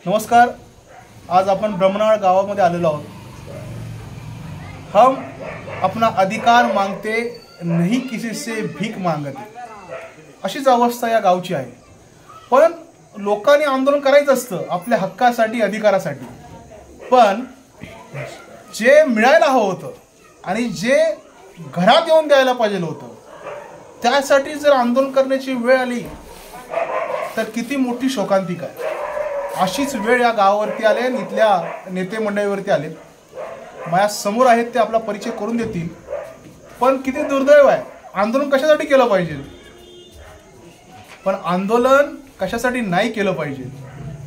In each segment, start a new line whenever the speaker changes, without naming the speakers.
नमस्कार। आज आपण ब्रह्मनाळ गावामध्ये आलेलो आहोत। हम अपना अधिकार मांगते नहीं किसी से भीक मागते, अशीच अवस्था या गावची आहे। पण लोकांनी आंदोलन करायचं असतं आपल्या हक्कासाठी, अधिकारासाठी, पण जे मिळायला हवं होतं आणि जे घरात येऊन द्यायला पाहिजे होतं त्यासाठी जर आंदोलन करण्याची वेळ आली तर किती मोठी शोकांतिका आहे। अशीच वेळ या गावावरती आले, इथल्या नेते मंडळीवरती आले। माझ्या समोर आहेत, ते आपला परिचय करून देतील। पण किती दुर्दैव आहे, आंदोलन कशासाठी केलं पाहिजे, पण आंदोलन कशासाठी नाही केलं पाहिजे,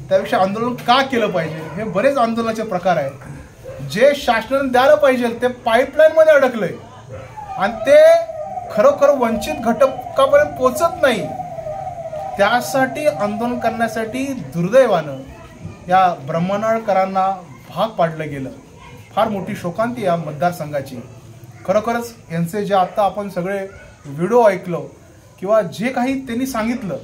त्यापेक्षा आंदोलन का केलं पाहिजे, हे बरेच आंदोलनाचे प्रकार आहेत। जे शासनाने द्यायला पाहिजे ते पाईपलाईन मध्ये अडकलंय आणि ते खरोखर वंचित घटकापर्यंत पोहोचत नाही। त्यासाठी आंदोलन करण्यासाठी दुर्दैवानं या ब्रह्मनाळकरांना भाग पाडलं गेलं। फार मोठी शोकांती या मतदारसंघाची। खरोखरच यांचे जे आता आपण सगळे व्हिडिओ ऐकलो किंवा जे काही त्यांनी सांगितलं,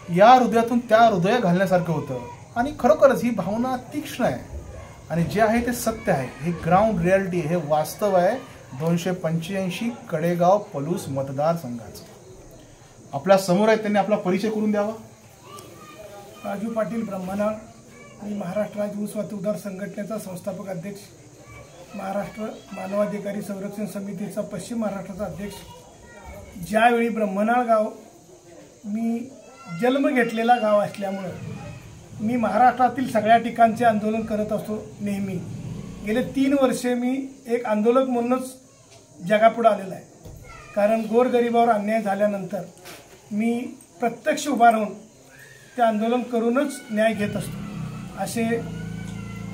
या हृदयातून त्या हृदय घालण्यासारखं होतं। आणि खरोखरच ही भावना तीक्ष्ण आहे आणि जे आहे ते सत्य आहे। हे ग्राउंड रियालिटी, हे वास्तव आहे 285 कडेगाव पलूस मतदारसंघाचं। आपल्या समोर आहे, त्यांनी आपला परिचय करून द्यावा।
राजू पाटील, ब्रह्मनाळ। मी महाराष्ट्र राज्य ऊस वाहतूकदार संघटनेचा संस्थापक अध्यक्ष, महाराष्ट्र मानवाधिकारी संरक्षण समितीचा पश्चिम महाराष्ट्राचा अध्यक्ष। ज्यावेळी ब्रह्मनाळ गाव मी जन्म घेतलेला गाव असल्यामुळे मी महाराष्ट्रातील सगळ्या ठिकाणचे आंदोलन करत असतो नेहमी। गेले 3 वर्षे मी एक आंदोलक म्हणूनच जगापुढे आलेला आहे। कारण गोरगरिबावर अन्याय झाल्यानंतर मी प्रत्यक्ष उभा राहून ते आंदोलन करूनच न्याय घेत असतो। असे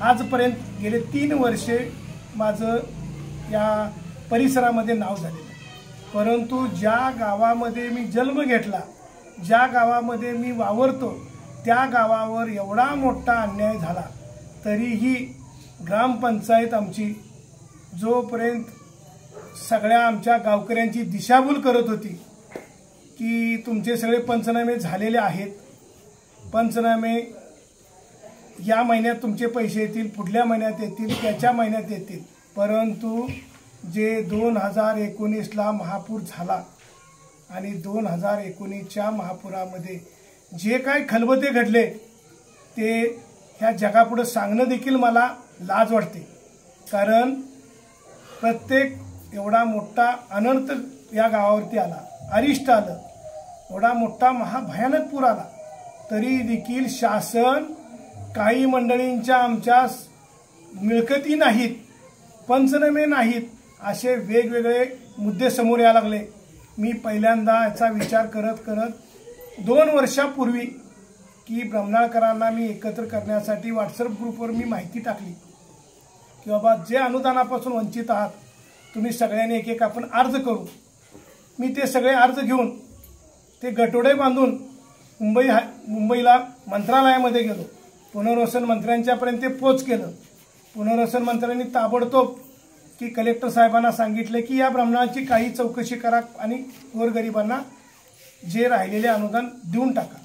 आजपर्यंत गेले 3 वर्षे माझं या परिसरामध्ये नाव झालेलं आहे। परंतु ज्या गावामध्ये मी जन्म घेतला, ज्या गावामध्ये मी वावरतो, त्या गावावर एवढा मोठा अन्याय झाला तरीही ग्रामपंचायत आमची जोपर्यंत सगळ्या आमच्या गावकऱ्यांची दिशाभूल करत होती की तुमचे सगळे पंचनामे झालेले आहेत, पंचनामे या महिन्यात तुमचे पैसे येतील, पुढल्या महिन्यात येतील, त्याच्या महिन्यात येतील। परंतु जे 2019ला महापूर झाला आणि 2019च्या महापुरामध्ये जे काय खलबते घडले ते ह्या जगापुढे सांगणं देखील मला लाज वाटते। कारण प्रत्येक एवढा मोठा अनर्थ या गावावरती आला, अरिष्ट आलं, एवढा मोठा महाभयानक पूर आला, तरी देखील शासन काही मंडळींच्या आमच्या मिळकती नाहीत, पंचनामे नाहीत, असे वेगवेगळे मुद्दे समोर यायला लागले। मी पहिल्यांदा याचा विचार करत 2 वर्षापूर्वी की ब्रह्मनाळकरांना मी एकत्र करण्यासाठी व्हॉट्सअप ग्रुपवर मी माहिती टाकली की बाबा जे अनुदानापासून वंचित आहात तुम्ही सगळ्यांनी एक आपण अर्ज करू। मी ते सगळे अर्ज घेऊन ते गटोडे बांधून मुंबईला मंत्रालयामध्ये गेलो। पुनर्वसन मंत्र्यांच्यापर्यंत ते पोच केलं। पुनर्वसन मंत्र्यांनी ताबडतोब की कलेक्टर साहेबांना सांगितले की या ब्रह्मनाळची काही चौकशी करा आणि गोरगरिबांना जे राहिलेले अनुदान देऊन टाका।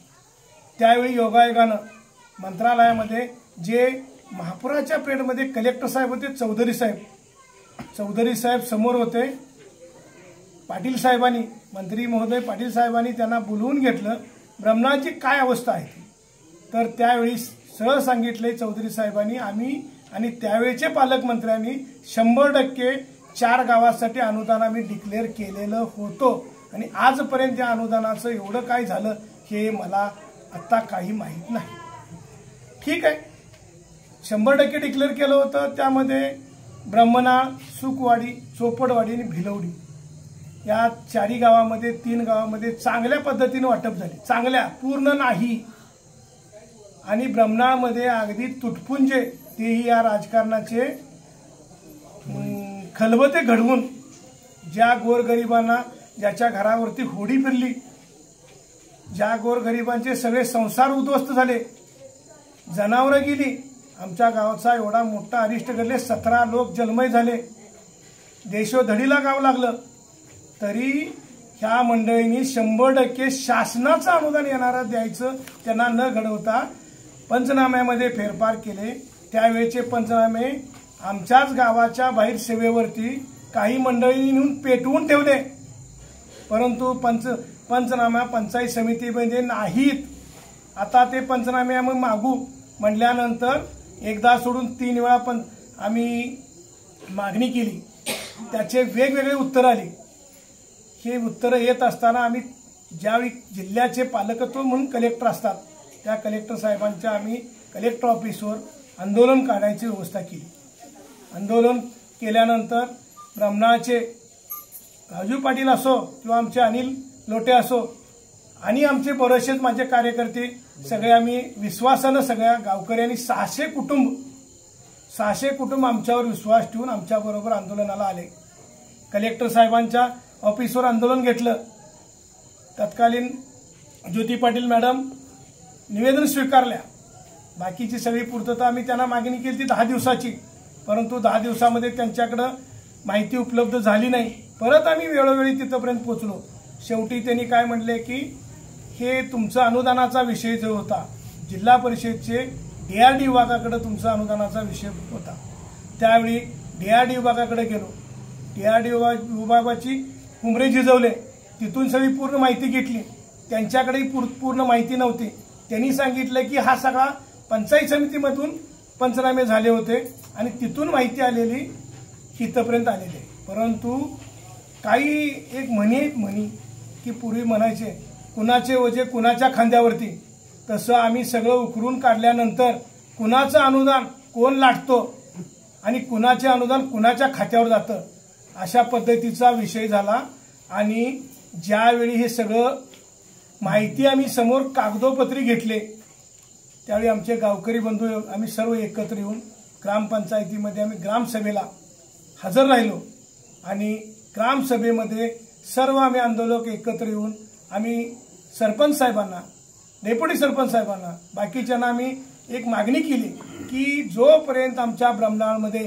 त्यावेळी योगायोगानं मंत्रालयामध्ये जे महापुराच्या पिरियडमध्ये कलेक्टर साहेब होते, चौधरी साहेब समोर होते। पाटील साहेबांनी, मंत्री महोदय पाटील साहेबांनी त्यांना बोलवून घेतलं, ब्रह्मनाळची काय अवस्था आहे ती। तर त्यावेळी सरळ सांगितले चौधरी साहेबांनी, आम्ही आणि त्यावेळेचे पालकमंत्र्यांनी 100% 4 गावासाठी अनुदान आम्ही डिक्लेअर केलेलं होतं आणि आजपर्यंत या अनुदानाचं एवढं काय झालं हे मला आता काही माहीत नाही। ठीक आहे, 100% डिक्लेअर केलं होतं। त्यामध्ये ब्रह्मनाळ, सुकवाडी, चोपडवाडी आणि भिलवडी या 4 गावामध्ये 3 गावामध्ये चांगल्या पद्धतीने वाटप झाले, चांगल्या, पूर्ण नाही। आणि ब्रह्मनाळमध्ये अगदी तुटपुंजे, तेही या राजकारणाचे खलबते घडवून ज्या गोरगरिबांना, ज्याच्या घरावरती होडी फिरली, ज्या गोरगरिबांचे सगळे संसार उद्ध्वस्त झाले, जनावरं गेली, आमच्या गावाचा एवढा मोठा अरिष्ट घडले, 17 लोक जन्मय झाले, देशोधडीला गाव लागलं, तरी ह्या मंडळींनी 100% शासनाचं अनुदान येणारं द्यायचं त्यांना न घडवता पंचनाम्यामध्ये फेरफार केले। त्यावेळेचे पंचनामे आमच्याच गावाच्या बाहेर सेवेवरती काही मंडळींनी पेटवून ठेवले, परंतु पंचनामा पंचायत समितीमध्ये नाहीत। आता ते पंचनामे आम्ही मागू म्हटल्यानंतर एकदा सोडून 3 वेळा पण आम्ही मागणी केली, त्याचे वेगवेगळे उत्तर आले। हे उत्तरं येत असताना आम्ही ज्यावेळी जिल्ह्याचे पालकत्व म्हणून कलेक्टर असतात त्या कलेक्टर साहेबांच्या आम्ही कलेक्टर ऑफिसवर आंदोलन काढायची व्यवस्था केली। आंदोलन केल्यानंतर ब्रह्मनाळचे राजू पाटील असो किंवा आमचे अनिल लोटे असो आणि आमचे बरेचसे माझे कार्यकर्ते सगळे आम्ही विश्वासानं सगळ्या गावकऱ्यांनी 600 कुटुंब आमच्यावर विश्वास ठेवून आमच्याबरोबर आंदोलनाला आले। कलेक्टर साहेबांच्या ऑफिसवर आंदोलन घेतलं। तत्कालीन ज्योती पाटील मॅडम निवेदन स्वीकारल्या। बाकीची सगळी पूर्तता आम्ही त्यांना मागणी केली ती 10 दिवसाची, परंतु 10 दिवसामध्ये त्यांच्याकडे माहिती उपलब्ध झाली नाही। परत आम्ही वेळोवेळी तिथपर्यंत पोहोचलो। शेवटी त्यांनी काय म्हटले की हे तुमचा अनुदानाचा विषय जो होता जिल्हा परिषदचे DRD विभागाकडे तुमचा अनुदानाचा विषय होता, त्यावेळी DRD विभागाकडे गेलो। DRD विभागाची हुमरे झिजवले, तिथून सगळी पूर्ण माहिती घेतली। त्यांच्याकडेही पूर्ण माहिती नव्हती। त्यांनी सांगितलं की हा सगळा पंचायत समितीमधून पंचनामे झाले होते आणि तिथून माहिती आलेली इथपर्यंत आलेली आहे। परंतु काही एक म्हणी की पूर्वी म्हणायचे कुणाचे ओझे कुणाच्या खांद्यावरती, तसं आम्ही सगळं उकरून काढल्यानंतर कुणाचं अनुदान कोण लाटतो आणि कुणाचे अनुदान कुणाच्या खात्यावर जातं अशा पद्धतीचा विषय झाला। आणि ज्यावेळी हे सगळं माहिती आम्ही समोर कागदोपत्री घेतले त्यावेळी आमचे गावकरी बंधू आम्ही सर्व एकत्र येऊन ग्रामपंचायतीमध्ये आम्ही ग्रामसभेला हजर राहिलो आणि ग्रामसभेमध्ये सर्व आम्ही आंदोलक एकत्र येऊन आम्ही सरपंच साहेबांना, डेप्युटी सरपंच साहेबांना, बाकीच्यांना आम्ही एक मागणी केली की जोपर्यंत आमच्या ब्रह्मनाळमध्ये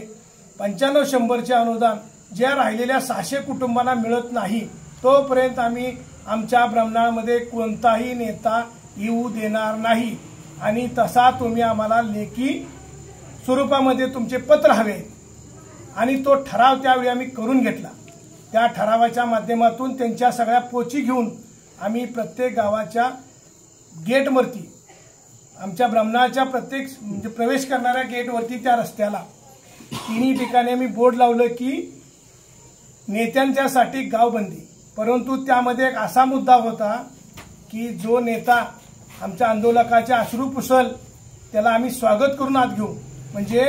95-100चे अनुदान ज्या राहिलेल्या 600 कुटुंबांना मिळत नाही तोपर्यंत आम्ही आमच्या ब्रह्मनाळमध्ये कोणताही नेता येऊ देणार नाही आणि तसा तुम्ही आम्हाला लेखी स्वरूपामध्ये तुमचे पत्र हवे आणि तो ठराव त्यावेळी आम्ही करून घेतला। त्या ठरावाच्या माध्यमातून त्यांच्या सगळ्या पोची घेऊन आम्ही प्रत्येक गावाच्या गेटवरती आमच्या ब्रह्मनाळच्या प्रत्येक म्हणजे प्रवेश करणाऱ्या गेटवरती त्या रस्त्याला 3 ठिकाणी आम्ही बोर्ड लावलं की नेत्यांच्यासाठी गावबंदी। परंतु त्यामध्ये एक असा मुद्दा होता की जो नेता आमच्या आंदोलकाचे अश्रू पुसल त्याला आम्ही स्वागत करून आत घेऊ, म्हणजे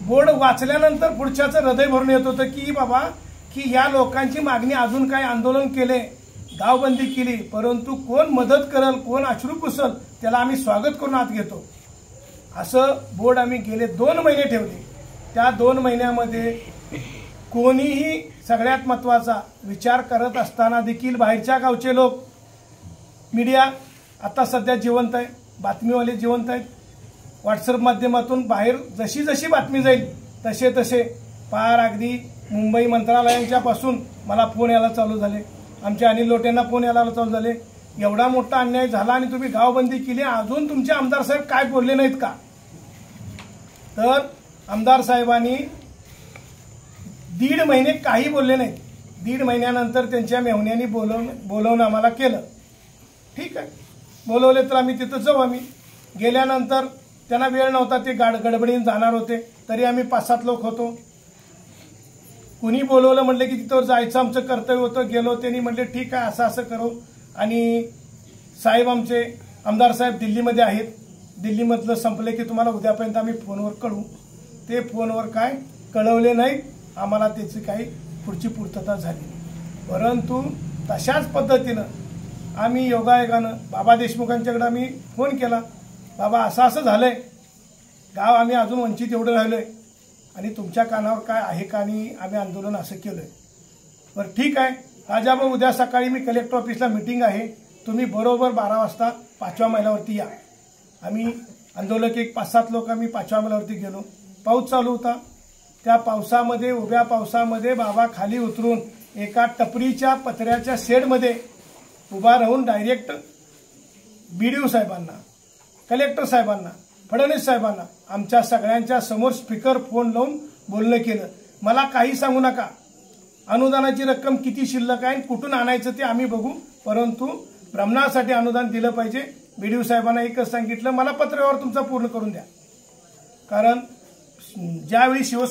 बोर्ड वाचल्यानंतर पुढच्याचं हृदय भरून येत होतं की बाबा की या लोकांची मागणी अजून काय आंदोलन केले, गावबंदी केली, परंतु कोण मदत करेल कोण अश्रू पुसल त्याला आम्ही स्वागत करून आत घेतो असं बोर्ड आम्ही गेले 2 महिने ठेवले। त्या 2 महिन्यामध्ये कोणीही सगळ्यात महत्त्वाचा विचार करत असताना देखील बाहेरच्या गावचे लोक, मीडिया आता सध्या जिवंत आहे, बातमीवाले जिवंत आहेत, व्हॉट्सअप माध्यमातून बाहेर जशी जशी बातमी जाईल तसे तसे पार अगदी मुंबई मंत्रालयांच्यापासून मला फोन यायला चालू झाले, आमच्या अनिल लोटेंना फोन यायला चालू झाले, एवढा मोठा अन्याय झाला आणि तुम्ही गावबंदी केली, अजून तुमचे आमदार साहेब काय बोलले नाहीत का? तर आमदार साहेबांनी 1.5 महिने काही बोलले नाहीत। 1.5 महिन्यानंतर त्यांच्या मेहुण्यांनी बोलवून आम्हाला केलं। ठीक आहे, बोलवले तर आम्ही तिथं जाऊ। आम्ही गेल्यानंतर त्यांना वेळ नव्हता, ते गडबडीने जाणार होते, तरी आम्ही 5-7 लोक होतो। कुणी बोलवलं म्हटलं की तिथं जायचं आमचं कर्तव्य होतं, गेलो। त्यांनी म्हटले ठीक आहे असं असं करू आणि साहेब आमचे आमदार साहेब दिल्लीमध्ये आहेत, दिल्लीमधलं संपले की तुम्हाला उद्यापर्यंत आम्ही फोनवर कळवू। ते फोनवर काय कळवले नाही आम्हाला, त्याची काही पुढची पूर्तता झाली नाही। परंतु तशाच पद्धतीनं आम्ही योगायोगानं बाबा देशमुखांच्याकडे आम्ही फोन केला, बाबा असं असं झालंय, गाव आम्ही अजून वंचित एवढं राहिलोय आणि तुमच्या कानावर काय आहे का आणि आम्ही आंदोलन असं केलंय। बरं ठीक आहे राजाभाऊ, उद्या सकाळी मी कलेक्टर ऑफिसला मीटिंग आहे, तुम्ही बरोबर 12 वाजता 5व्या मैलावरती या। आम्ही आंदोलक एक 5-7 लोक आम्ही 5व्या मैलावरती गेलो। पाऊस चालू होता, त्या पावसामध्ये उभ्या पावसामध्ये बाबा खाली उतरून एका टपरीच्या पत्र्याच्या शेडमध्ये उभा राहून डायरेक्ट BDO साहेबांना कलेक्टर साहेबांना, फडणवीस साहेबांना आमच्या सगळ्यांच्या समोर स्पीकर फोन लावून बोलणं केलं. मला काही सांगू नका, अनुदानाची रक्कम किती शिल्लक आहे, कुठून आणायचं ते आम्ही बघू, परंतु ब्राह्मणासाठी अनुदान दिलं पाहिजे. बीडीओ साहेबांना एकच सांगितलं, मला पत्रव्यवहार तुमचा पूर्ण करून द्या. कारण ज्यावेळी शिव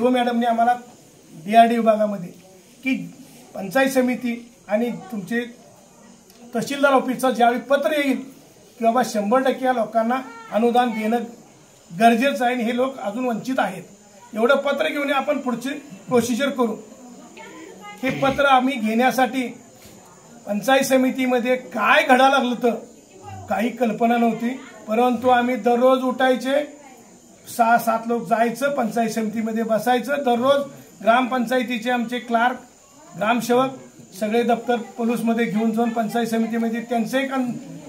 मॅडमने आम्हाला DRD विभागामध्ये की पंचायत समिती आणि तुमचे तहसीलदार ऑफिसचं ज्यावेळी पत्र येईल की बाबा 100% या लोकांना अनुदान देणं गरजेचं आहे आणि हे लोक अजून वंचित आहेत, एवढं पत्र घेऊन आपण पुढची प्रोसिजर करू. हे पत्र आम्ही घेण्यासाठी पंचायत समितीमध्ये काय घडा लागलं तर काही कल्पना नव्हती, परंतु आम्ही दररोज उठायचे, 6-7 लोक जायचं, पंचायत समितीमध्ये बसायचं. दररोज ग्रामपंचायतीचे आमचे क्लार्क, ग्रामसेवक सगळे दप्तर पोलीसमध्ये घेऊन जाऊन पंचायत समितीमध्ये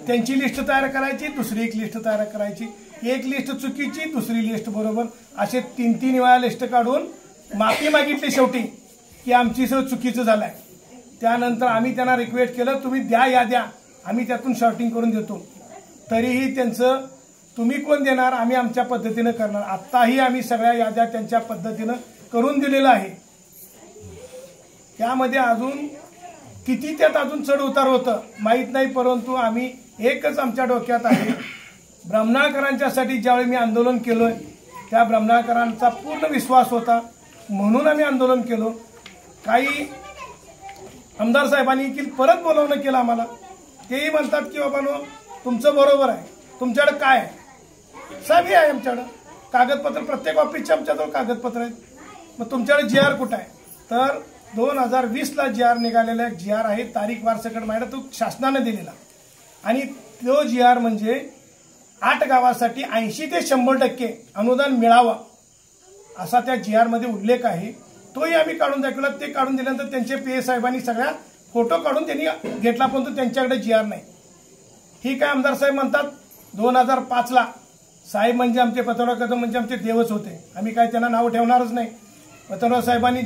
त्यांची लिस्ट तयार करायची, दुसरी एक लिस्ट तयार करायची, एक लिस्ट चुकीची, दुसरी लिस्ट बरोबर, असे 3-3 वेळा लिस्ट काढून माफी मागितली शेवटी की आमची सगळं चुकीचं झालंय. त्यानंतर आम्ही त्यांना रिक्वेस्ट केलं, तुम्ही द्या याद्या, आम्ही त्यातून शॉर्टिंग करून देतो. तरीही त्यांचं तुम्ही कोण देणार, आम्ही आमच्या पद्धतीनं करणार. आत्ताही आम्ही सगळ्या याद्या त्यांच्या पद्धतीनं करून दिलेलं आहे. त्यामध्ये अजून किती त्यात अजून चढ उतार होतं माहीत नाही, परंतु आम्ही एकच आमच्या डोक्यात आहे, ब्राह्मणाकरांच्यासाठी ज्यावेळी मी आंदोलन केलोय त्या ब्राह्मणाकरांचा पूर्ण विश्वास होता म्हणून आम्ही आंदोलन केलो. काही आमदार साहेबांनी की परत बोलावणं केलं आम्हाला, तेही म्हणतात की बाबांनो तुमचं बरोबर आहे, तुमच्याकडे काय आहे साहेब, हे आहे आमच्याकडं कागदपत्र, प्रत्येक ऑफिसच्या आमच्याजवळ कागदपत्र आहेत, मग तुमच्याकडे GR कुठं आहे, तर 2020ला GR निघालेला GR आहे, तारीख वार सकट माहिती, तो शासनाने दिलेला आणि तो GR म्हणजे 8 गावासाठी 80 ते 100% अनुदान मिळावं असा त्या GR मध्ये उल्लेख आहे. तोही आम्ही काढून दाखवला. ते काढून दिल्यानंतर त्यांचे PA साहेबांनी सगळ्या फोटो काढून त्यांनी घेतला, परंतु त्यांच्याकडे GR नाही. ठीक आहे, आमदार साहेब म्हणतात 2005ला साहेब म्हणजे आमचे पतंगराव कदम म्हणजे आमचे देवच होते, आम्ही काय त्यांना नाव ठेवणारच नाही. पतंगराव साहेबांनी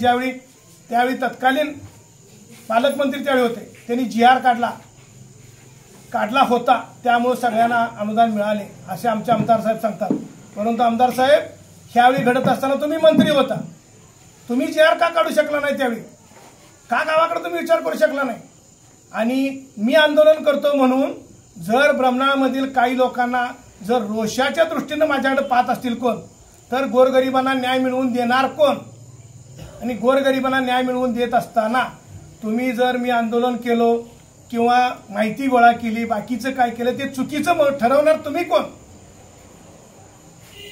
त्यावेळी तत्कालीन पालकमंत्री त्यावेळी होते, त्यांनी GR काढला होता, त्यामुळे सगळ्यांना अनुदान मिळाले असे आमचे आमदार साहेब सांगतात. परंतु आमदार साहेब ह्यावेळी घडत असताना तुम्ही मंत्री होता, तुम्ही GR का काढू शकला नाही, त्यावेळी का गावाकडे तुम्ही विचार करू शकला नाही. आणि मी आंदोलन करतो म्हणून जर ब्राह्मणामधील काही लोकांना जर रोषाच्या दृष्टीनं माझ्याकडे पाहत असतील कोण, तर गोरगरिबांना न्याय मिळवून देणार कोण, आणि गोरगरिबांना न्याय मिळवून देत असताना तुम्ही जर मी आंदोलन केलो किंवा माहिती गोळा केली, बाकीचं काय केलं ते चुकीचं ठरवणार तुम्ही कोण.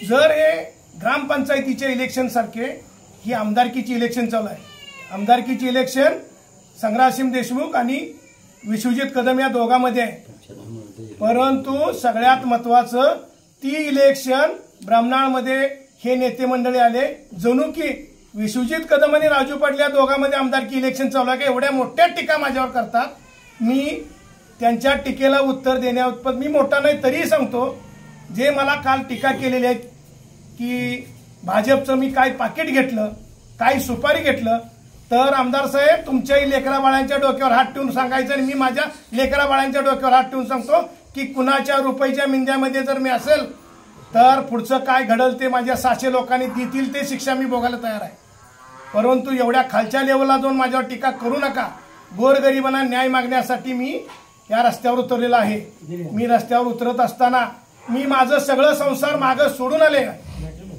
जर हे ग्रामपंचायतीचे इलेक्शन सारखे ही आमदारकीची इलेक्शन चालू आहे, आमदारकीची इलेक्शन संग्रामसिंह देशमुख आणि विश्वजित कदम या दोघांमध्ये आहे, परंतु सगळ्यात महत्वाचं ती इलेक्शन ब्राह्मणामध्ये हे नेते मंडळी आले, जणू की विश्वजित कदम आणि राजू पाटील या दोघांमध्ये आमदारकी इलेक्शन चालू आहे. एवढ्या मोठ्या टीका माझ्यावर करतात. मी त्यांच्या टीकेला उत्तर देण्याउत्तर मी मोठा नाही तरीही सांगतो, जे मला काल टीका केलेली आहे की भाजपचं मी काय पाकिट घेतलं, काय सुपारी घेतलं, तर आमदार साहेब तुमच्याही लेकरा बाळांच्या डोक्यावर हात ठेवून सांगायचं आणि मी माझ्या लेकरा बाळांच्या डोक्यावर हात ठेवून सांगतो की कुणाच्या रुपयाच्या मिंद्यामध्ये जर मी असेल तर पुढचं काय घडल ते माझ्या 600 लोकांनी देतील ते शिक्षा मी भोगायला तयार आहे. परंतु एवढ्या खालच्या लेवलला जाऊन माझ्यावर टीका करू नका. गोरगरिबांना न्याय मागण्यासाठी मी या रस्त्यावर उतरलेला आहे. मी रस्त्यावर उतरत असताना मी माझं सगळं संसार मागं सोडून आले.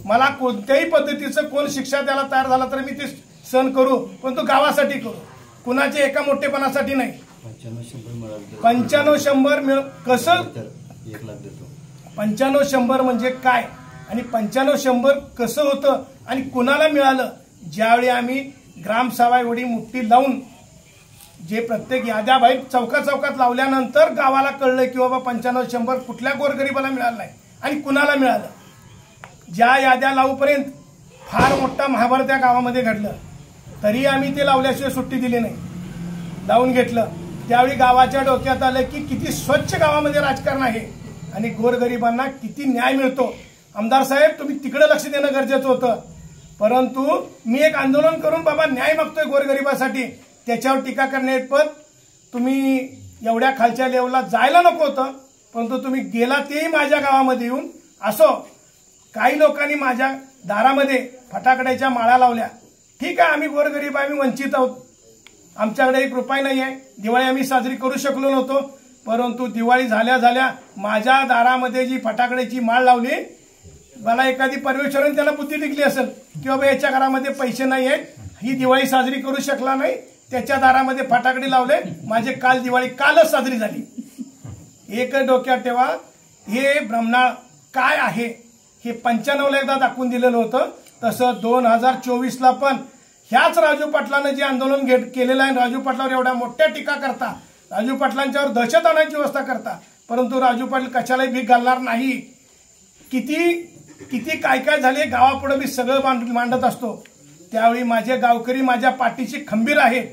मला कोणत्याही पद्धतीचं कोण शिक्षा द्यायला तयार झाला तर मी ते सहन करू, परंतु गावासाठी करू, कुणाच्या एका मोठेपणासाठी नाही. 95-100 कसं 95-100 म्हणजे काय आणि 95-100 कसं होतं आणि कुणाला मिळालं. ज्यावेळी आम्ही ग्रामसभा एवढी मोठी लावून जे प्रत्येक याद्या बाहेर चौकात लावल्यानंतर गावाला कळलं की बाबा 95-100 कुठल्या गोरगरिबाला मिळालं नाही आणि कुणाला मिळालं. ज्या याद्या लावूपर्यंत फार मोठा महाभारत त्या गावामध्ये घडलं, तरी आम्ही ते लावल्याशिवाय सुट्टी दिली नाही, लावून घेतलं. त्यावेळी गावाच्या डोक्यात आलं की किती स्वच्छ गावामध्ये राजकारण आहे आणि गोरगरिबांना किती न्याय मिळतो. आमदार साहेब तुम्ही तिकडे लक्ष देणं गरजेचं होतं, परंतु मी एक आंदोलन करून बाबा न्याय मागतोय गोरगरिबासाठी, त्याच्यावर टीका करण्याइतपत तुम्ही एवढ्या खालच्या लेवलला जायला नको होतं. परंतु तुम्ही गेला तेही माझ्या गावामध्ये येऊन. असो, काही लोकांनी माझ्या दारामध्ये फटाकड्याच्या माळा लावल्या. ठीक आहे, आम्ही गोरगरीब, आम्ही वंचित आहोत, आमच्याकडे एक रुपया नाही आहे, दिवाळी आम्ही साजरी करू शकलो नव्हतो. परंतु दिवाळी झाल्या झाल्या माझ्या दारामध्ये जी फटाकड्याची माळ लावली, मला एखादी परमेश्वराने त्याला बुद्धी टिकली असेल की बाबा याच्या घरामध्ये पैसे नाही आहेत, ही दिवाळी साजरी करू शकला नाही, त्याच्या दारामध्ये फटाकडे लावले, माझे काल दिवाळी कालच साजरी झाली. एक डोक्यात ठेवा, हे ब्रह्मनाळ काय आहे हे 95ला एकदा दाखवून दिलेलं होतं. तसं 2024ला पण ह्याच राजू पाटलानं जे आंदोलन केलेलं आहे, राजू पाटलावर एवढ्या मोठ्या टीका करता, राजू पाटलांच्यावर दहशत आणायची व्यवस्था करता, परंतु राजू पाटील कशालाही भीक घालणार नाही. किती काय काय झाले गावापुढे मी सगळं मांडत असतो. त्यावेळी माझे गावकरी माझ्या पाठीशी खंबीर आहेत.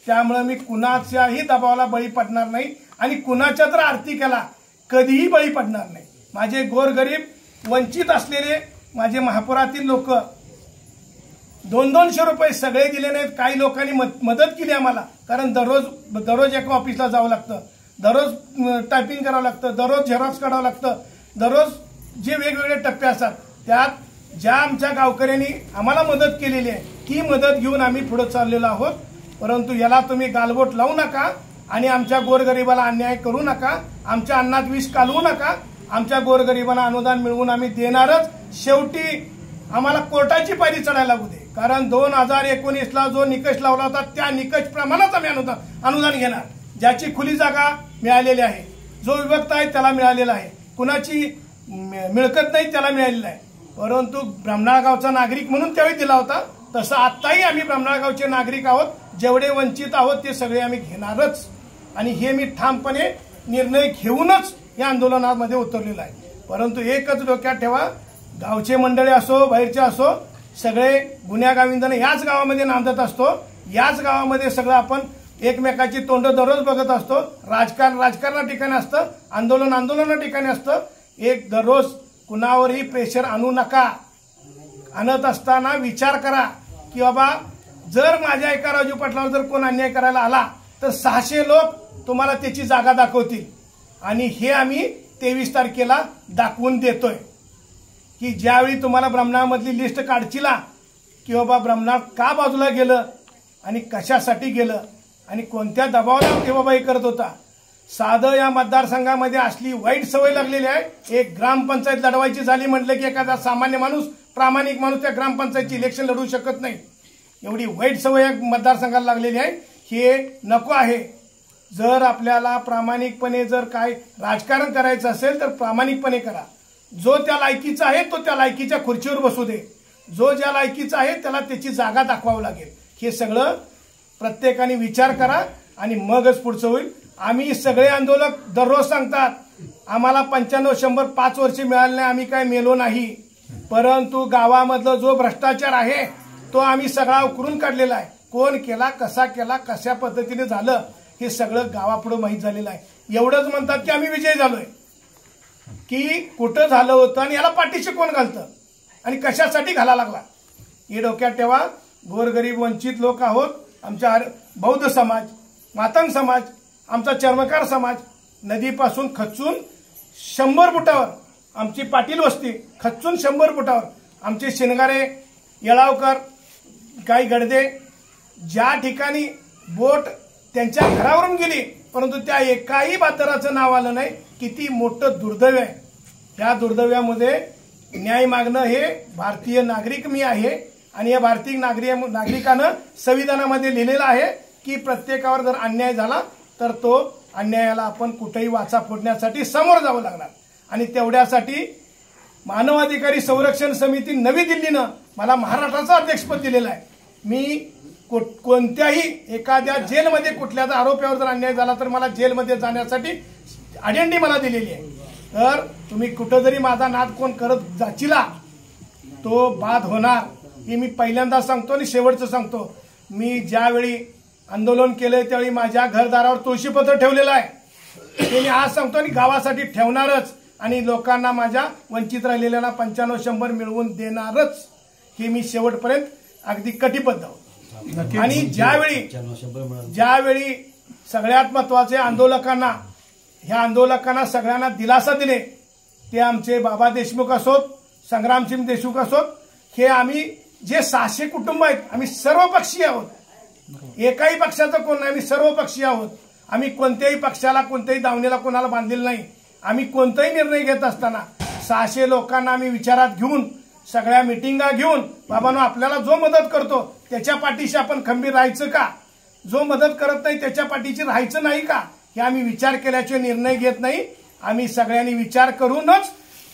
त्यामुळे मी कुणाच्याही दबावाला बळी पडणार नाही आणि कुणाच्या तर आरती केला कधीही बळी पडणार नाही. माझे गोरगरीब वंचित असलेले माझे महापुरातील लोक 200-200 रुपये सगळे दिले नाहीत. काही लोकांनी मदत केली आम्हाला, कारण दररोज एका ऑफिसला जावं लागतं, दररोज टायपिंग करावं लागतं, दररोज झेरॉक्स काढावं लागतं, दररोज जे वेगवेगळे टप्पे असतात त्यात ज्या आमच्या गावकऱ्यांनी आम्हाला मदत केलेली आहे ती मदत घेऊन आम्ही पुढे चाललेलो आहोत. परंतु याला तुम्ही गालबोट लावू नका आणि आमच्या गोरगरिबाला अन्याय करू नका, आमच्या अन्नात विष कालवू नका. आमच्या गोरगरिबांना अनुदान मिळवून आम्ही देणारच. शेवटी आम्हाला कोर्टाची पायरी चढायला लागू दे, कारण 2019ला जो निकष लावला होता त्या निकष प्रमाणात आम्ही अनुदान घेणार. ज्याची खुली जागा मिळालेली आहे, जो विभक्त आहे त्याला मिळालेला आहे, कुणाची मिळकत नाही त्याला मिळालेलं आहे. परंतु ब्रह्मनाळ गावचा नागरिक म्हणून त्यावेळी दिला होता, तसं आताही आम्ही ब्रह्मनाळ गावचे नागरिक आहोत. जेवढे वंचित आहोत ते सगळे आम्ही घेणारच आणि हे मी ठामपणे निर्णय घेऊनच या आंदोलनामध्ये उतरलेलो आहे. परंतु एकच डोक्यात ठेवा, गावचे मंडळी असो बाहेरचे असो, सगळे गुन्ह्यागाविंदाने याच गावामध्ये नांदत असतो, याच गावामध्ये सगळं आपण एकमेकाची तोंड दररोज बघत असतो. राजकारणा ठिकाणी असतं, आंदोलना ठिकाणी असतं. एक दररोज कुणावरही प्रेशर आणू नका. आणत असताना विचार करा की बाबा जर माझ्या एका राजू पाटलावर जर कोण अन्याय करायला आला तर 600 लोक तुम्हाला त्याची जागा दाखवतील. आणि हे आम्ही 23 तारखेला दाखवून देतोय की ज्यावेळी तुम्हाला ब्रह्मनाळमधली लिस्ट काढचिला की बाबा ब्रह्मनाळ का बाजूला गेलं आणि कशासाठी गेलं आणि कोणत्या दबावाला ते बाबा हे करत होता. साधं या मतदारसंघामध्ये असली वाईट सवय लागलेली आहे. एक ग्रामपंचायत लढवायची झाली म्हटलं की एखादा सामान्य माणूस, प्रामाणिक माणूस त्या ग्रामपंचायतची इलेक्शन लढवू शकत नाही. एवढी वाईट सवय या मतदारसंघाला लागलेली आहे. हे नको आहे. जर आपल्याला प्रामाणिकपणे जर काय राजकारण करायचं असेल तर प्रामाणिकपणे करा. जो त्या लायकीचा आहे तो त्या लायकीच्या खुर्चीवर बसू दे, जो ज्या लायकीचा आहे त्याला त्याची जागा दाखवावं लागेल. हे सगळं प्रत्येकाने विचार करा आणि मगच पुढचं होईल. आम्ही सगळे आंदोलक दररोज सांगतात आम्हाला 95-100 5 वर्ष मिळाले नाही, आम्ही काय मेलो नाही. परंतु गावामधला जो भ्रष्टाचार आहे तो आम्ही सगळा उकरून काढलेला आहे. कोण केला, कसा केला, कशा पद्धतीने झालं हे सगळं गावापुढे माहीत झालेलं आहे. एवढंच म्हणतात की आम्ही विजय झालोय, की कुठं झालं होतं आणि याला पाठीशी कोण घालतं आणि कशासाठी घाला लागला हे डोक्यात ठेवा. गोरगरीब वंचित लोक आहोत. आमच्या बौद्ध समाज, मातंग समाज, आमचा चर्मकार समाज नदीपासून खचून 100 फुटावर, आमची पाटील वस्ती खचून 100 फुटावर, आमचे शिनगारे, येळावकर, काही गडदे, ज्या ठिकाणी बोट त्यांच्या घरावरून गेली परंतु त्या एकाही बातराचं नाव आलं नाही. किती मोठं दुर्दैव आहे. त्या दुर्दैवामध्ये न्याय मागणं हे भारतीय नागरिक मी आहे आणि या भारतीय नागरिकानं संविधानामध्ये लिहिलेलं आहे की प्रत्येकावर जर अन्याय झाला तर तो अन्यायाला आपण कुठेही वाचा फोडण्यासाठी समोर जावं लागणार. आणि तेवढ्यासाठी मानवाधिकारी संरक्षण समिती नवी दिल्लीनं मला महाराष्ट्राचं अध्यक्षपद दिलेलं आहे. मी कोणत्याही एखाद्या जेलमध्ये कुठल्याचा आरोपावर जर अन्याय झाला तर मला जेलमध्ये जाण्यासाठी अडेंडी मला दिलेली आहे. तर तुम्ही कुठं जरी माझा नाद कोण करत जाचिला तो बाद होणार हे मी पहिल्यांदा सांगतो आणि शेवटचं सांगतो. मी ज्यावेळी आंदोलन केलंय त्यावेळी माझ्या घरदारावर तुळशीपत्र ठेवलेलं आहे. ते मी आज सांगतो आणि गावासाठी ठेवणारच आणि लोकांना माझ्या वंचित राहिलेल्यांना 95-100 मिळवून देणारच. हे मी शेवटपर्यंत अगदी कटिबद्ध आहोत. आणि ज्यावेळी सगळ्यात महत्वाचे आंदोलकांना ह्या आंदोलकांना सगळ्यांना दिलासा दिले, ते आमचे बाबा देशमुख असोत, संग्रामसिंग देशमुख असोत, हे आम्ही जे 600 कुटुंब आहेत, आम्ही सर्वपक्षीय आहोत, एकाही पक्षाचं कोण नाही, आम्ही सर्वपक्षीय आहोत. आम्ही कोणत्याही पक्षाला, कोणत्याही दावणीला कोणाला बांधलेलं नाही. आम्ही कोणताही निर्णय घेत असताना 600 लोकांना आम्ही विचारात घेऊन, सगळ्या मिटिंगा घेऊन, बाबांनो आपल्याला जो मदत करतो त्याच्या पाठीशी आपण खंबीर राहायचं का, जो मदत करत नाही त्याच्या पाठीशी राहायचं नाही का, हे आम्ही विचार केल्याचे निर्णय घेत नाही. आम्ही सगळ्यांनी विचार करूनच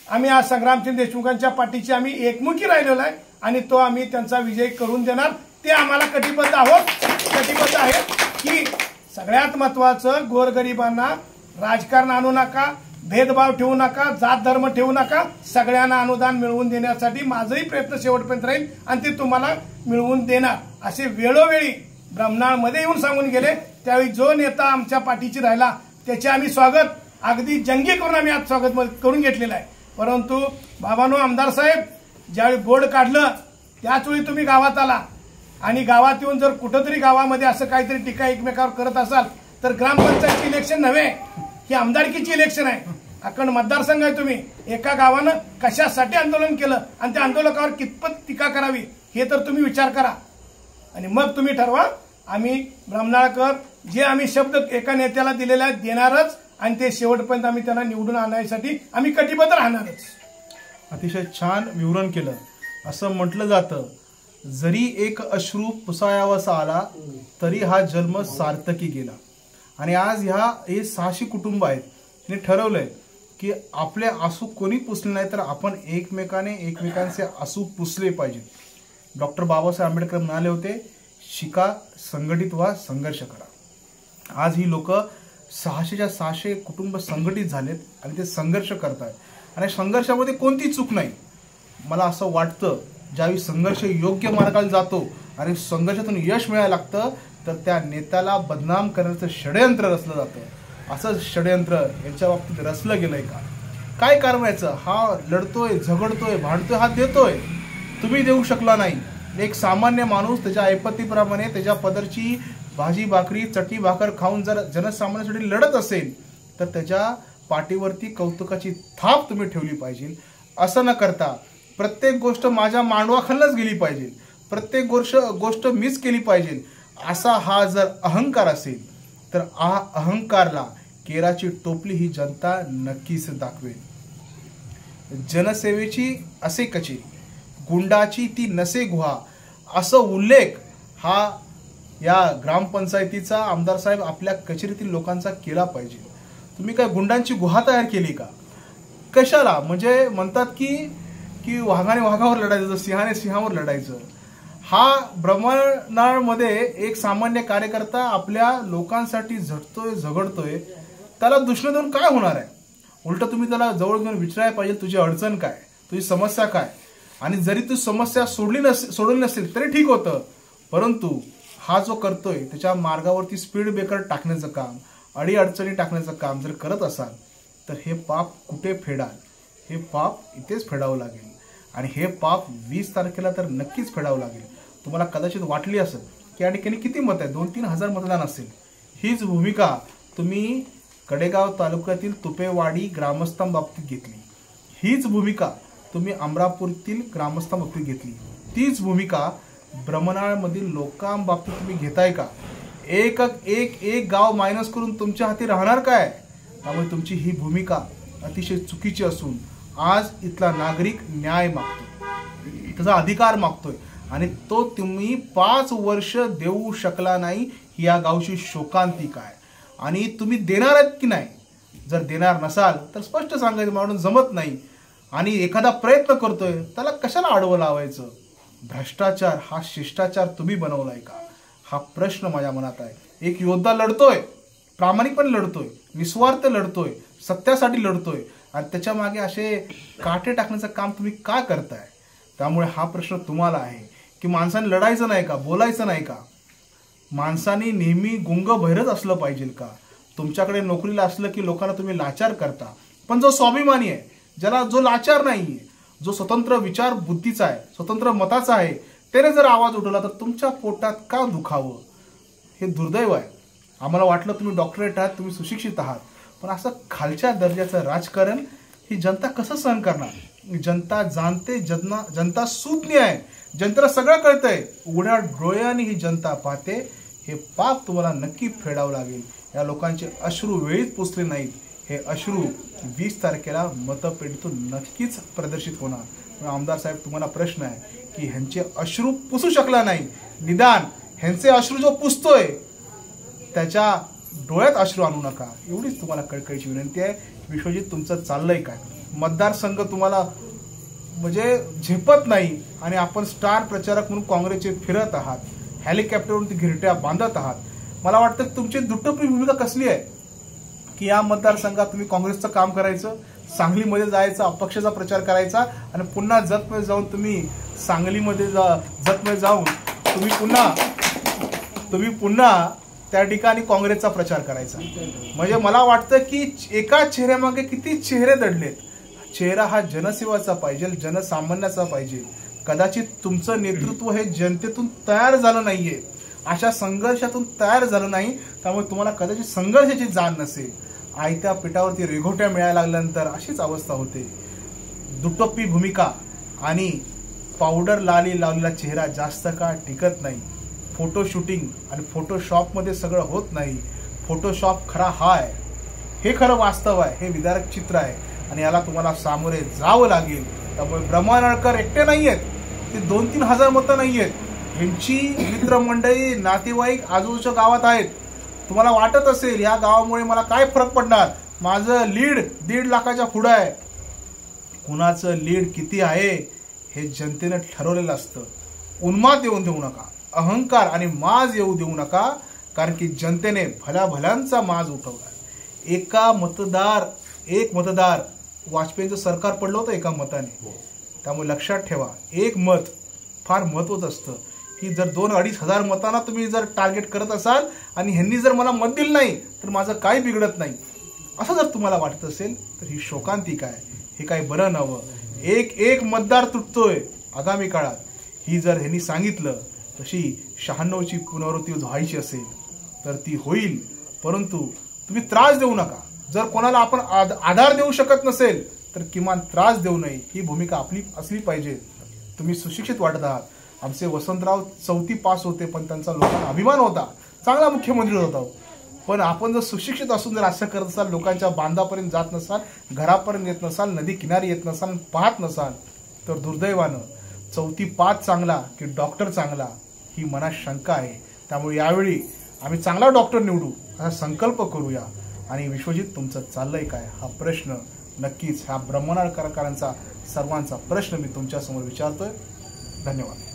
आम्ही आज संग्रामसिंग देशमुखांच्या पाठीशी आम्ही एकमुखी राहिलेलो आहे आणि तो आम्ही त्यांचा विजय करून देणार. ते आम्हाला कटिबद्ध आहे की सगळ्यात महत्वाचं, गोरगरिबांना राजकारण आणू नका, भेदभाव ठेवू नका, जात धर्म ठेवू नका, सगळ्यांना अनुदान मिळवून देण्यासाठी माझाही प्रयत्न शेवटपर्यंत राहील आणि ते तुम्हाला मिळवून देणार, असे वेळोवेळी ब्रह्मनाळमध्ये येऊन सांगून गेले. त्यावेळी जो नेता आमच्या पाठीशी राहिला त्याचे आम्ही स्वागत अगदी जंगी करून आम्ही आज स्वागत करून घेतलेलं आहे. परंतु बाबांनो, आमदार साहेब ज्यावेळी बोर्ड काढलं त्याचवेळी तुम्ही गावात आला आणि गावात येऊन जर कुठंतरी गावामध्ये असं काहीतरी टीका एकमेकावर करत असाल तर ग्रामपंचायतची इलेक्शन नव्हे, ही आमदारकीची इलेक्शन आहे. अखंड मतदारसंघ आहे. तुम्ही एका गावानं कशासाठी आंदोलन केलं आणि त्या आंदोलकावर कितपत टीका करावी हे तर तुम्ही विचार करा आणि मग तुम्ही ठरवा. आम्ही ब्रह्मनाळकर जे आम्ही शब्द एका नेत्याला दिलेला आहे देणारच आणि ते शेवटपर्यंत आम्ही त्यांना निवडून आणण्यासाठी आम्ही कटिबद्ध राहणारच.
अतिशय छान विवरण केलं. असं म्हटलं जातं, जरी एक अश्रू पुसायावासा आला तरी हा जन्म सार्थकी गेला. आणि आज हे 600 कुटुंब आहेत, त्यांनी ठरवलंय की आपले आसू कोणी पुसले नाही तर आपण एकमेकांचे आसू पुसले पाहिजेत. डॉक्टर बाबासाहेब आंबेडकर म्हणाले होते, शिका, संघटित व्हा, संघर्ष करा. आज ही लोक 600च्या 600 कुटुंब संघटित झालेत आणि ते संघर्ष करतायत आणि संघर्षामध्ये कोणती चूक नाही. मला असं वाटतं, ज्यावेळी संघर्ष योग्य मार्गाला जातो आणि संघर्षातून यश मिळायला लागतं तर त्या नेत्याला बदनाम करण्याचं षडयंत्र रचलं जातं. असं षडयंत्र यांच्या बाबतीत रचलं गेलंय का? काय कारण याचं? हा लढतोय, झगडतोय, भांडतोय, हा देतोय, तुम्ही देऊ शकला नाही. एक सामान्य माणूस त्याच्या ऐपतीप्रमाणे त्याच्या पदरची भाजी भाकरी चटणी भाकर खाऊन जर जनसामान्यासाठी लढत असेल तर त्याच्या पाठीवरती कौतुकाची थाप तुम्ही ठेवली पाहिजे. असं न करता प्रत्येक गोष्ट माझ्या मांडवाखालच गेली पाहिजे, प्रत्येक गोष्ट मीच केली पाहिजे, असा हा जर अहंकार असेल तर अहंकारला केराची टोपली ही जनता नक्कीच दाखवेल. जनसेवेची असे कचेरी, गुंडाची ती नसे गुहा, असं उल्लेख हा या ग्रामपंचायतीचा आमदार साहेब आपल्या कचेरीतील लोकांचा केला पाहिजे. तुम्ही काय गुंडांची गुहा तयार केली का? कशाला? म्हणजे म्हणतात की वाघाने वाघावर लढायचं, सिंहाने सिंहावर लढायचं. हा ब्रह्मनाळमध्ये एक सामान्य कार्यकर्ता आपल्या लोकांसाठी झटतोय, झगडतोय, त्याला दुष्ण देऊन काय होणार आहे? उलट तुम्ही त्याला जवळ घेऊन विचारायला पाहिजे, तुझी अडचण काय, तुझी समस्या काय. आणि जरी तू समस्या सोडली नसेल तरी ठीक होतं, परंतु हा जो करतोय त्याच्या मार्गावरती स्पीड ब्रेकर टाकण्याचं काम, अडीअडचणी टाकण्याचं काम जर करत असाल तर हे पाप कुठे फेडाल? हे पाप इथेच फेडावं लागेल आणि हे पाप 20 तारखेला तर नक्कीच फेडावं लागेल. तुम्हाला कदाचित वाटली असेल की या ठिकाणी किती मत आहे, 2-3 हजार मतदान असेल. हीच भूमिका तुम्ही कडेगाव तालुक्यातील तुपेवाडी ग्रामस्थांबाबतीत घेतली, हीच भूमिका तुम्ही अमरापूरतील ग्रामस्थांबाबतीत घेतली, तीच भूमिका ब्रह्मनाळमधील लोकांबाबतीत तुम्ही घेताय का? एक गाव मायनस करून तुमच्या हाती राहणार काय? त्यामुळे तुमची ही भूमिका अतिशय चुकीची असून आज इथला नागरिक न्याय मागतो, त्याचा अधिकार मागतोय आणि तो तुम्ही 5 वर्ष देऊ शकला नाही, ही या गावची शोकांतिक आहे. आणि तुम्ही देणार आहेत की नाही? जर देणार नसाल तर स्पष्ट सांगायचं, म्हणून जमत नाही आणि एखादा प्रयत्न करतोय त्याला कशाला आडवं लावायचं? भ्रष्टाचार हा शिष्टाचार तुम्ही बनवलाय का? हा प्रश्न माझ्या मनात आहे. एक योद्धा लढतोय, प्रामाणिकपणे लढतोय, निस्वार्थ लढतोय, सत्यासाठी लढतोय आणि त्याच्या मागे असे काटे टाकण्याचं काम तुम्ही का करताय? त्यामुळे हा प्रश्न तुम्हाला आहे की माणसाने लढायचं नाही का, बोलायचं नाही का? माणसाने नेहमी गुंग बहिरच असलं पाहिजे का? तुमच्याकडे नोकरीला असलं की लोकांना तुम्ही लाचार करता, पण जो स्वाभिमानी आहे, जो लाचार नाहीये, जो स्वतंत्र विचार बुद्धीचा आहे, स्वतंत्र मताचा आहे, त्याने जर आवाज उठवला तर तुमच्या पोटात का दुखावं? हे दुर्दैव आहे. आम्हाला वाटलं तुम्ही डॉक्टरेट आहात, तुम्ही सुशिक्षित आहात, पण असं खालच्या दर्जाचं राजकारण ही जनता कसं सहन करणार? जनता जाणते, जनता सुज्ञ आहे, जनतेला सगळं कळतंय, उघड्या डोळ्यांनी ही जनता पाहते. हे पाप तुम्हाला नक्की फेडावं लागेल. या लोकांचे अश्रू वेळीच पोचले नाहीत. हे अश्रू 20 तारखेला मतपेटीतून नक्कीच प्रदर्शित होणार. आमदार साहेब, तुम्हाला प्रश्न आहे की ह्यांचे अश्रू पुसू शकला नाही, निदान ह्यांचे अश्रू जो पुसतोय त्याच्या डोळ्यात अश्रू आणू नका, एवढीच तुम्हाला कळकळीची विनंती आहे. विश्वजित, तुमचं चाललंय काय? मतदारसंघ तुम्हाला म्हणजे झेपत नाही आणि आपण स्टार प्रचारक म्हणून काँग्रेसचे फिरत आहात, हेलिकॉप्टरवरून ती घिरट्या बांधत आहात. मला वाटतं तुमची दुटप्पी भूमिका कसली आहे की या मतदारसंघात तुम्ही काँग्रेसचं काम करायचं, सांगलीमध्ये जायचं, अपक्षाचा प्रचार करायचा आणि पुन्हा जतमध्ये जाऊन तुम्ही सांगलीमध्ये जतमध्ये जाऊन तुम्ही पुन्हा त्या ठिकाणी काँग्रेसचा प्रचार करायचा. म्हणजे मला वाटतं की एका चेहऱ्यामागे किती चेहरे दडलेत. चेहरा हा जनसेवाचा पाहिजे, जनसामान्याचा पाहिजे. कदाचित तुमचं नेतृत्व हे जनतेतून तयार झालं नाहीये, अशा संघर्षातून तयार झालं नाही, त्यामुळे तुम्हाला कदाचित संघर्षाची जाण नसेल. आयत्या पिठावरती रेघोट्या मिळायला लागल्यानंतर अशीच अवस्था होते. दुटप्पी भूमिका आणि पावडर लावलेला चेहरा जास्त काळ टिकत नाही. फोटो शूटिंग आणि फोटोशॉपमध्ये सगळं होत नाही. फोटोशॉप खरा हा आहे, हे खरं वास्तव आहे, हे विदारक चित्र आहे आणि याला तुम्हाला सामोरे जावं लागेल. त्यामुळे ब्रह्मनाळकर एकटे नाहीयेत, ते 2-3 हजार मतं नाहीयेत. ह्यांची मित्रमंडळी, नातेवाईक आजूबाजूच्या गावात आहेत. तुम्हाला वाटत असेल या गावामुळे मला काय फरक पडणार, माझं लीड 1.5 लाखाच्या पुढं आहे. कुणाचं लीड किती आहे हे जनतेनं ठरवलेलं असतं. उन्माद येऊन देऊ नका, अहंकार आणि माज येऊ देऊ नका, कारण की जनतेने भल्याभल्यांचा माज उठवला. एक मतदार वाजपेयींचं सरकार पडलं होतं एका मताने. त्यामुळे लक्षात ठेवा, एक मत फार महत्वाचं असतं. की जर 2-2.5 हजार मतांना तुम्ही जर टार्गेट करत असाल आणि ह्यांनी जर मला मत दिलं नाही तर माझं काही बिघडत नाही, असं जर तुम्हाला वाटत असेल तर ही शोकांतिका आहे, हे काही बरं नवं. एक मतदार तुटतोय आगामी काळात, ही जर ह्यांनी सांगितलं तशी 96ची पुनरावृत्ती व्हायची असेल तर ती होईल. परंतु तुम्ही त्रास देऊ नका. जर कोणाला आपण आधार देऊ शकत नसेल तर किमान त्रास देऊ नये, ही भूमिका आपली असली पाहिजे. तुम्ही सुशिक्षित वाटत आहात. आमचे वसंतराव 4थी पास होते, पण त्यांचा लोकांना अभिमान होता, चांगला मुख्यमंत्री होता. पण आपण जर सुशिक्षित असून जर असं करत असाल, लोकांच्या बांधापर्यंत जात नसाल, घरापर्यंत येत नसाल, नदी किनारी येत नसाल, पाहत नसाल, तर दुर्दैवानं 4थी पास चांगला की डॉक्टर चांगला, ही मनात शंका आहे. त्यामुळे यावेळी आम्ही चांगला डॉक्टर निवडू असा संकल्प करूया. आणि विश्वजित, तुमचं चाललंय काय हा प्रश्न नक्कीच ह्या ब्रह्मनाळकरांचा सर्वांचा प्रश्न मी तुमच्यासमोर विचारतोय. धन्यवाद.